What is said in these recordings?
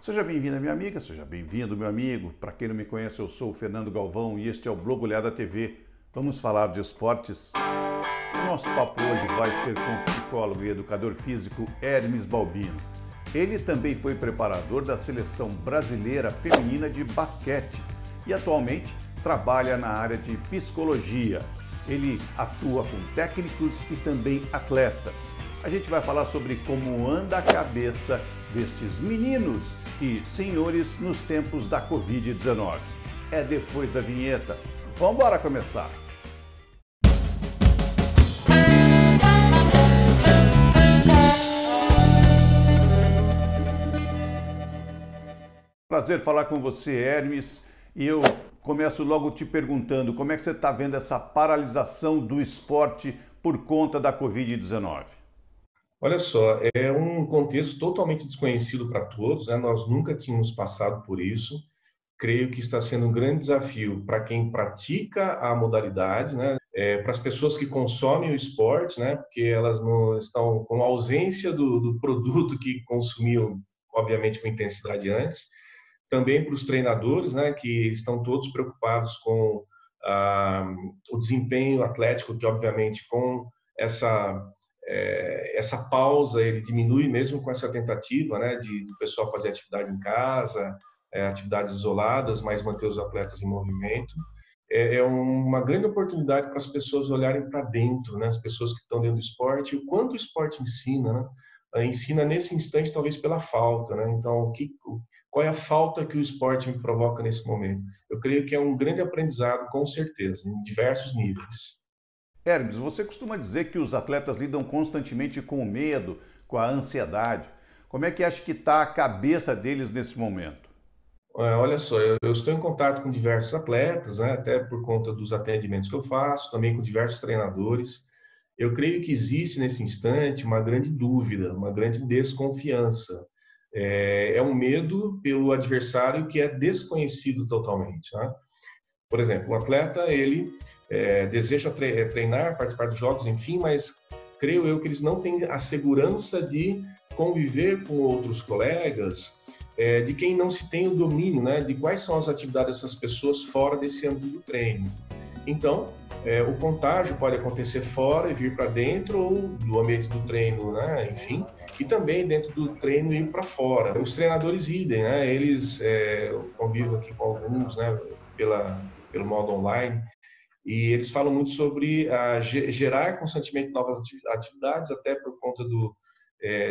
Seja bem-vinda, minha amiga, seja bem-vindo, meu amigo. Para quem não me conhece, eu sou o Fernando Galvão e este é o Blogolhada TV. Vamos falar de esportes? O nosso papo hoje vai ser com o psicólogo e educador físico Hermes Balbino. Ele também foi preparador da seleção brasileira feminina de basquete e atualmente trabalha na área de psicologia. Ele atua com técnicos e também atletas. A gente vai falar sobre como anda a cabeça destes meninos e senhores nos tempos da Covid-19. É depois da vinheta. Vamos embora começar! Prazer falar com você, Hermes. E eu começo logo te perguntando como é que você está vendo essa paralisação do esporte por conta da Covid-19? Olha só, é um contexto totalmente desconhecido para todos, né? Nós nunca tínhamos passado por isso. Creio que está sendo um grande desafio para quem pratica a modalidade, né? Para as pessoas que consomem o esporte, né? Porque elas não estão com ausência do produto que consumiam, obviamente, com intensidade antes. Também para os treinadores, né? Que estão todos preocupados com o desempenho atlético, que obviamente com essa pausa ele diminui mesmo com essa tentativa, né, do pessoal fazer atividade em casa, atividades isoladas, mas manter os atletas em movimento. É uma grande oportunidade para as pessoas olharem para dentro, né, as pessoas que estão dentro do esporte, o quanto o esporte ensina, né, ensina nesse instante talvez pela falta, né, então qual é a falta que o esporte me provoca nesse momento? Eu creio que é um grande aprendizado, com certeza, em diversos níveis. Hermes, você costuma dizer que os atletas lidam constantemente com o medo, com a ansiedade. Como é que acha que está a cabeça deles nesse momento? Olha só, eu estou em contato com diversos atletas, né, até por conta dos atendimentos que eu faço, também com diversos treinadores. Eu creio que existe nesse instante uma grande dúvida, uma grande desconfiança. É um medo pelo adversário que é desconhecido totalmente, né? Por exemplo, um atleta, ele deseja treinar, participar dos jogos, enfim, mas creio eu que eles não têm a segurança de conviver com outros colegas, de quem não se tem o domínio, né, de quais são as atividades dessas pessoas fora desse âmbito do treino. Então, o contágio pode acontecer fora e vir para dentro ou do ambiente do treino, né, enfim, e também dentro do treino ir para fora. Os treinadores idem, né, eles eu convivo aqui com alguns, né, pelo modo online, e eles falam muito sobre gerar constantemente novas atividades, até por conta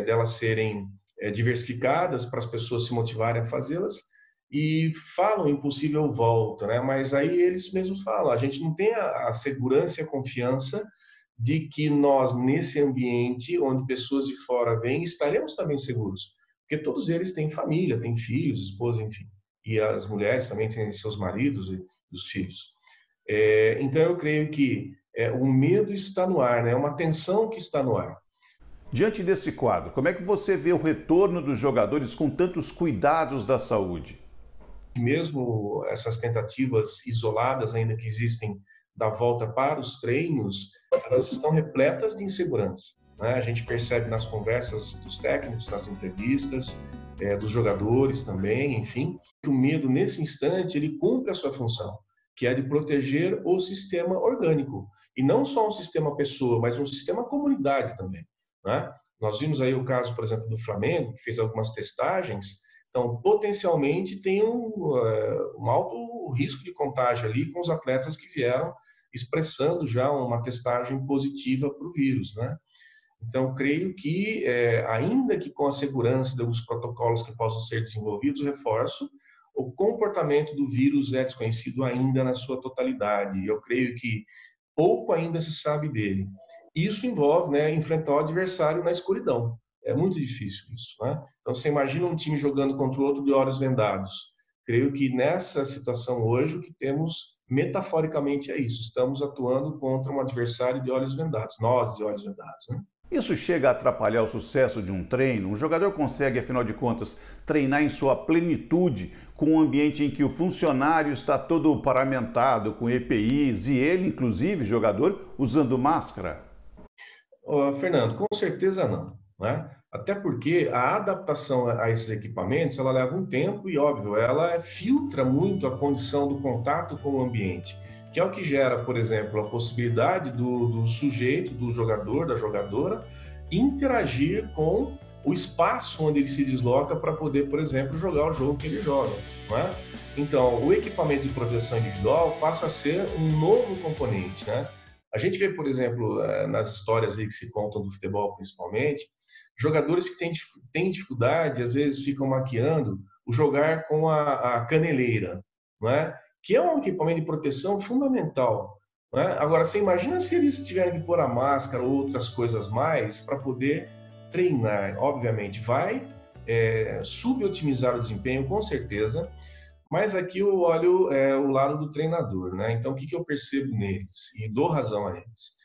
delas serem diversificadas para as pessoas se motivarem a fazê-las, e falam em possível volta, né? Mas aí eles mesmos falam, a gente não tem a segurança e a confiança de que nós, nesse ambiente onde pessoas de fora vêm, estaremos também seguros, porque todos eles têm família, têm filhos, esposa, enfim, e as mulheres também têm seus maridos e os filhos. Então eu creio que o medo está no ar, né? É uma tensão que está no ar. Diante desse quadro, como é que você vê o retorno dos jogadores com tantos cuidados da saúde? Mesmo essas tentativas isoladas ainda que existem da volta para os treinos, elas estão repletas de insegurança, né? A gente percebe nas conversas dos técnicos, nas entrevistas, dos jogadores também, enfim, que o medo nesse instante ele cumpre a sua função, que é de proteger o sistema orgânico. E não só um sistema pessoa, mas um sistema comunidade também, né? Nós vimos aí o caso, por exemplo, do Flamengo, que fez algumas testagens. Então, potencialmente, tem um alto risco de contágio ali com os atletas que vieram expressando já uma testagem positiva para o vírus, né? Então, creio que, ainda que com a segurança dos protocolos que possam ser desenvolvidos, reforço, o comportamento do vírus é desconhecido ainda na sua totalidade. Eu creio que pouco ainda se sabe dele. Isso envolve, né, enfrentar o adversário na escuridão. É muito difícil isso, né? Então, você imagina um time jogando contra o outro de olhos vendados. Creio que nessa situação hoje, o que temos, metaforicamente, é isso. Estamos atuando contra um adversário de olhos vendados. Nós de olhos vendados, né? Isso chega a atrapalhar o sucesso de um treino? Um jogador consegue, afinal de contas, treinar em sua plenitude com um ambiente em que o funcionário está todo paramentado com EPIs e ele, inclusive, jogador, usando máscara? Fernando, com certeza não, né? Até porque a adaptação a esses equipamentos, ela leva um tempo e, óbvio, ela filtra muito a condição do contato com o ambiente, que é o que gera, por exemplo, a possibilidade do sujeito, do jogador, da jogadora, interagir com o espaço onde ele se desloca para poder, por exemplo, jogar o jogo que ele joga, não é? Então, o equipamento de proteção individual passa a ser um novo componente, né? A gente vê, por exemplo, nas histórias aí que se contam do futebol, principalmente, jogadores que têm dificuldade, às vezes ficam maquiando o jogar com a caneleira, não é? Que é um equipamento de proteção fundamental. Não é? Agora, você imagina se eles tiverem que pôr a máscara ou outras coisas mais para poder treinar. Obviamente, vai subotimizar o desempenho, com certeza, mas aqui eu olho o lado do treinador, né? Então, o que eu percebo neles? E dou razão a eles.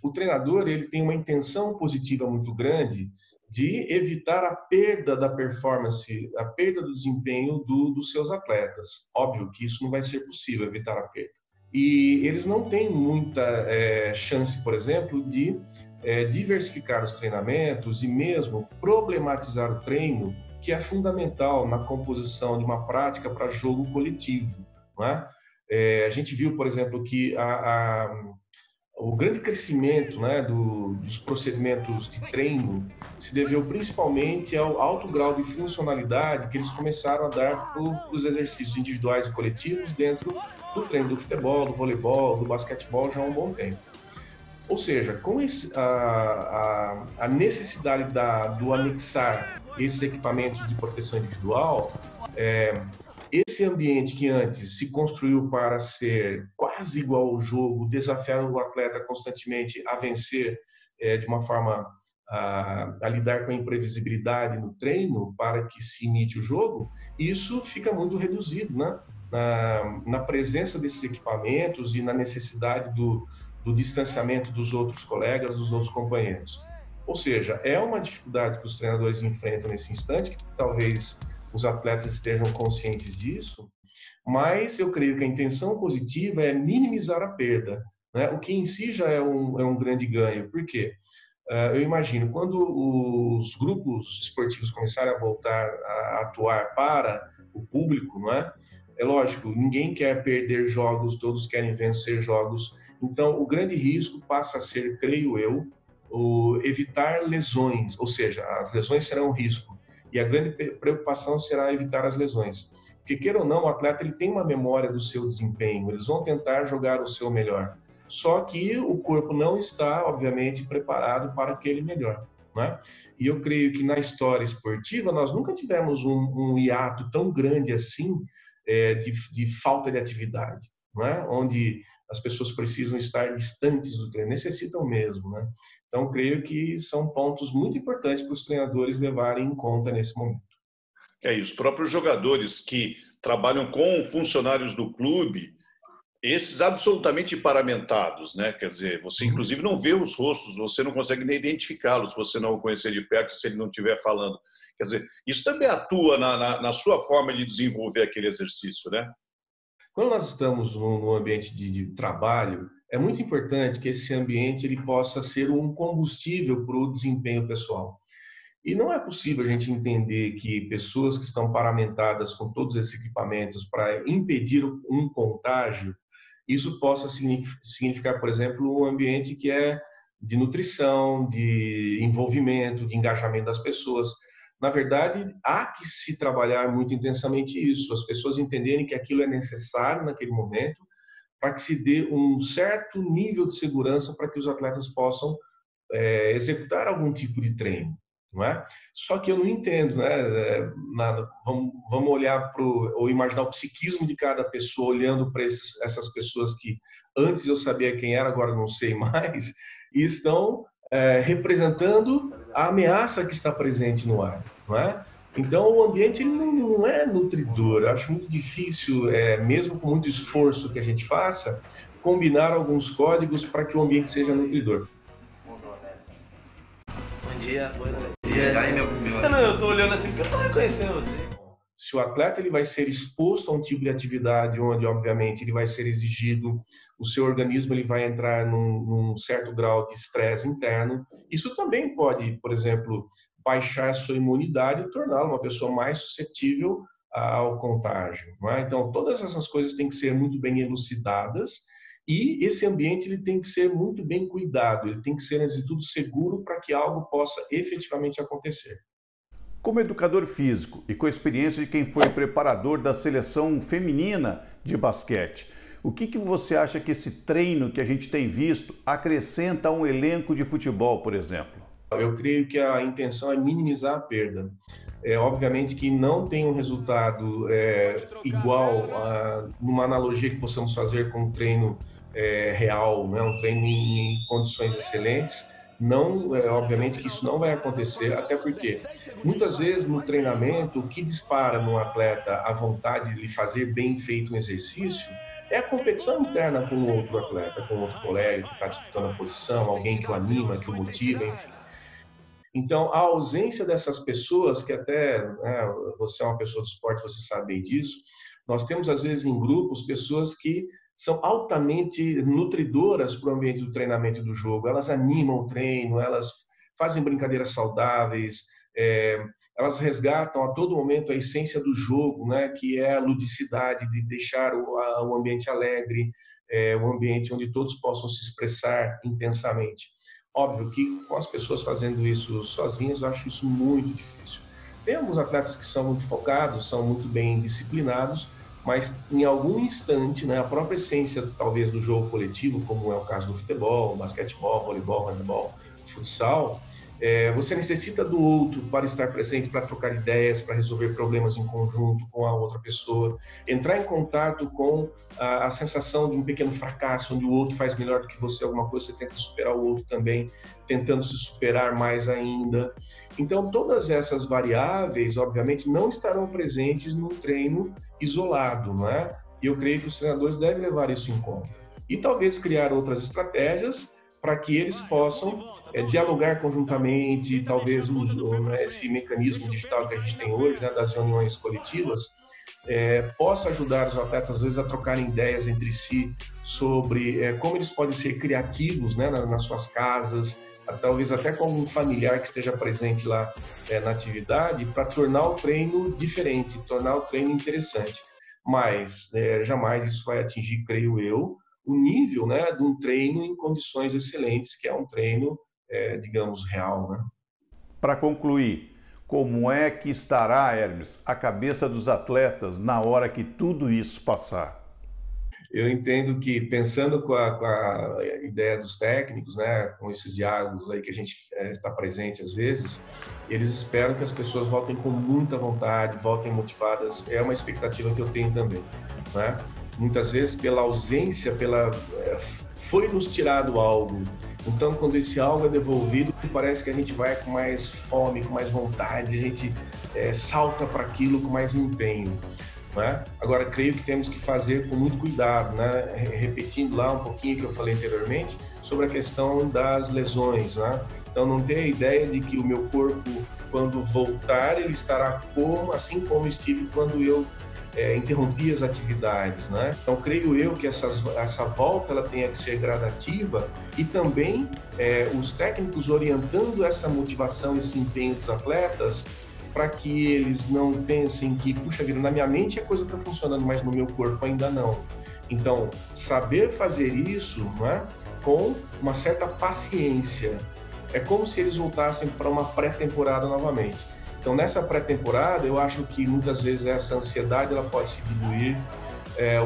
O treinador ele tem uma intenção positiva muito grande de evitar a perda da performance, a perda do desempenho dos seus atletas. Óbvio que isso não vai ser possível, evitar a perda. E eles não têm muita chance, por exemplo, de diversificar os treinamentos e mesmo problematizar o treino, que é fundamental na composição de uma prática para jogo coletivo. Não é? A gente viu, por exemplo, que o grande crescimento, né, dos procedimentos de treino se deveu principalmente ao alto grau de funcionalidade que eles começaram a dar para os exercícios individuais e coletivos dentro do treino do futebol, do voleibol, do basquetebol já há um bom tempo. Ou seja, com a necessidade do anexar esses equipamentos de proteção individual, esse ambiente que antes se construiu para ser quase igual ao jogo, desafiar o atleta constantemente a vencer de uma forma a lidar com a imprevisibilidade no treino para que se imite o jogo, isso fica muito reduzido, né? Na presença desses equipamentos e na necessidade do distanciamento dos outros colegas, dos outros companheiros. Ou seja, é uma dificuldade que os treinadores enfrentam nesse instante, que talvez os atletas estejam conscientes disso, mas eu creio que a intenção positiva é minimizar a perda, né? O que em si já é um grande ganho. Por quê? Eu imagino, quando os grupos esportivos começarem a voltar a atuar para o público, não é? É lógico, ninguém quer perder jogos, todos querem vencer jogos. Então, o grande risco passa a ser, creio eu, evitar lesões, ou seja, as lesões serão um risco. E a grande preocupação será evitar as lesões. Porque, queira ou não, o atleta ele tem uma memória do seu desempenho, eles vão tentar jogar o seu melhor. Só que o corpo não está, obviamente, preparado para aquele melhor. Né? E eu creio que na história esportiva nós nunca tivemos um hiato tão grande assim de falta de atividade, né? Onde as pessoas precisam estar distantes do treino, necessitam mesmo. Né? Então, creio que são pontos muito importantes para os treinadores levarem em conta nesse momento. E os próprios jogadores que trabalham com funcionários do clube, esses absolutamente paramentados, né? Quer dizer, você inclusive não vê os rostos, você não consegue nem identificá-los se você não o conhecer de perto, se ele não estiver falando. Quer dizer, isso também atua na sua forma de desenvolver aquele exercício, né? Quando nós estamos num ambiente de trabalho, é muito importante que esse ambiente ele possa ser um combustível para o desempenho pessoal. E não é possível a gente entender que pessoas que estão paramentadas com todos esses equipamentos para impedir um contágio, isso possa significar, por exemplo, um ambiente que é de nutrição, de envolvimento, de engajamento das pessoas. Na verdade, há que se trabalhar muito intensamente isso, as pessoas entenderem que aquilo é necessário naquele momento para que se dê um certo nível de segurança para que os atletas possam executar algum tipo de treino. Não é? Só que eu não entendo, né? Vamos olhar ou imaginar o psiquismo de cada pessoa olhando para essas pessoas que antes eu sabia quem era, agora não sei mais, e estão representando a ameaça que está presente no ar, não é? Então o ambiente ele não é nutridor. Eu acho muito difícil, mesmo com muito esforço que a gente faça, combinar alguns códigos para que o ambiente seja nutridor. Bom dia, boa noite. Aí, meu... Não, eu tô olhando assim porque eu tô reconhecendo você. Se o atleta ele vai ser exposto a um tipo de atividade onde, obviamente, ele vai ser exigido, o seu organismo ele vai entrar num certo grau de estresse interno, isso também pode, por exemplo, baixar a sua imunidade e torná-lo uma pessoa mais suscetível ao contágio. Não é? Então, todas essas coisas têm que ser muito bem elucidadas e esse ambiente ele tem que ser muito bem cuidado, ele tem que ser, antes de tudo, seguro para que algo possa efetivamente acontecer. Como educador físico e com a experiência de quem foi preparador da seleção feminina de basquete, o que você acha que esse treino que a gente tem visto acrescenta a um elenco de futebol, por exemplo? Eu creio que a intenção é minimizar a perda. Obviamente que não tem um resultado igual numa analogia que possamos fazer com um treino real, né? Um treino em condições excelentes. Não, obviamente que isso não vai acontecer, até porque muitas vezes no treinamento o que dispara no atleta a vontade de fazer bem feito um exercício é a competição interna com outro atleta, com outro colega que está disputando a posição, alguém que o anima, que o motiva, enfim. Então, a ausência dessas pessoas, que até você é uma pessoa do esporte, você sabe bem disso, nós temos às vezes em grupos pessoas que são altamente nutridoras para o ambiente do treinamento e do jogo. Elas animam o treino, elas fazem brincadeiras saudáveis, elas resgatam a todo momento a essência do jogo, né, que é a ludicidade de deixar o ambiente alegre, um ambiente onde todos possam se expressar intensamente. Óbvio que com as pessoas fazendo isso sozinhas, eu acho isso muito difícil. Tem alguns atletas que são muito focados, são muito bem disciplinados, mas em algum instante, né, a própria essência talvez do jogo coletivo, como é o caso do futebol, basquetebol, voleibol, handebol, futsal, você necessita do outro para estar presente, para trocar ideias, para resolver problemas em conjunto com a outra pessoa, entrar em contato com a sensação de um pequeno fracasso, onde o outro faz melhor do que você alguma coisa, você tenta superar o outro também, tentando se superar mais ainda. Então, todas essas variáveis, obviamente, não estarão presentes num treino isolado, não é? E eu creio que os treinadores devem levar isso em conta. E talvez criar outras estratégias para que eles possam dialogar conjuntamente, talvez esse mecanismo digital que a gente tem hoje, né, das reuniões coletivas, possa ajudar os atletas, às vezes, a trocarem ideias entre si sobre como eles podem ser criativos, né, nas suas casas, talvez até com um familiar que esteja presente lá na atividade, para tornar o treino diferente, tornar o treino interessante. Mas jamais isso vai atingir, creio eu, o nível, né, de um treino em condições excelentes, que é um treino, digamos, real, né? Para concluir, como é que estará, Hermes, a cabeça dos atletas na hora que tudo isso passar? Eu entendo que, pensando com a ideia dos técnicos, né, com esses diálogos aí que a gente está presente às vezes, eles esperam que as pessoas voltem com muita vontade, voltem motivadas. É uma expectativa que eu tenho também, né? Muitas vezes, pela ausência, foi nos tirado algo. Então, quando esse algo é devolvido, parece que a gente vai com mais fome, com mais vontade, a gente salta para aquilo com mais empenho. Né? Agora, creio que temos que fazer com muito cuidado, né? Repetindo lá um pouquinho que eu falei anteriormente, sobre a questão das lesões. Né? Então, não ter a ideia de que o meu corpo, quando voltar, ele estará assim como estive quando eu interrompi as atividades, né? Então, creio eu que essa volta ela tenha que ser gradativa e também os técnicos orientando essa motivação, esse empenho dos atletas, para que eles não pensem que, puxa vida, na minha mente a coisa está funcionando, mas no meu corpo ainda não. Então, saber fazer isso, né, com uma certa paciência. É como se eles voltassem para uma pré-temporada novamente. Então, nessa pré-temporada, eu acho que muitas vezes essa ansiedade ela pode se diluir,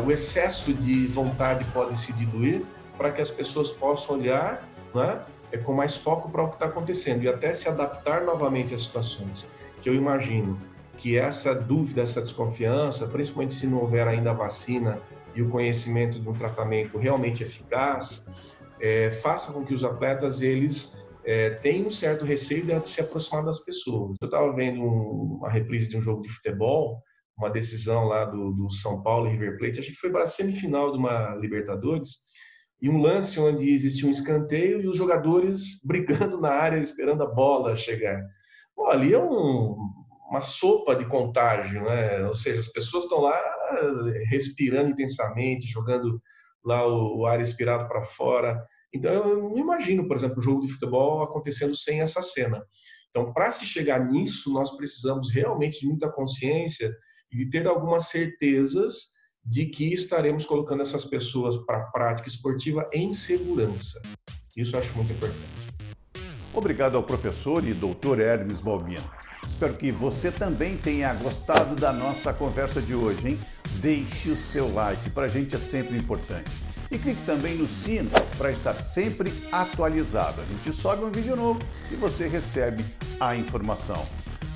o excesso de vontade pode se diluir, para que as pessoas possam olhar, né, com mais foco para o que está acontecendo e até se adaptar novamente às situações. Que eu imagino que essa dúvida, essa desconfiança, principalmente se não houver ainda a vacina e o conhecimento de um tratamento realmente eficaz, faça com que os atletas eles tenham um certo receio de se aproximar das pessoas. Eu estava vendo uma reprise de um jogo de futebol, uma decisão lá do São Paulo e River Plate, acho que foi para a semifinal de uma Libertadores, e um lance onde existia um escanteio e os jogadores brigando na área, esperando a bola chegar. Bom, ali é uma sopa de contágio, né? Ou seja, as pessoas estão lá respirando intensamente, jogando lá o ar expirado para fora. Então, eu não imagino, por exemplo, o jogo de futebol acontecendo sem essa cena. Então, para se chegar nisso, nós precisamos realmente de muita consciência e de ter algumas certezas de que estaremos colocando essas pessoas para a prática esportiva em segurança. Isso eu acho muito importante. Obrigado ao professor e doutor Hermes Balbino. Espero que você também tenha gostado da nossa conversa de hoje, hein? Deixe o seu like, para a gente é sempre importante. E clique também no sino para estar sempre atualizado. A gente sobe um vídeo novo e você recebe a informação.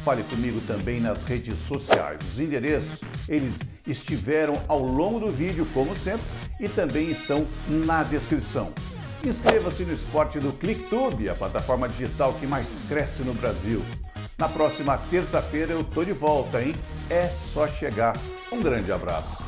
Fale comigo também nas redes sociais. Os endereços, eles estiveram ao longo do vídeo, como sempre, e também estão na descrição. Inscreva-se no Esporte do ClickTube, a plataforma digital que mais cresce no Brasil. Na próxima terça-feira eu tô de volta, hein? É só chegar. Um grande abraço.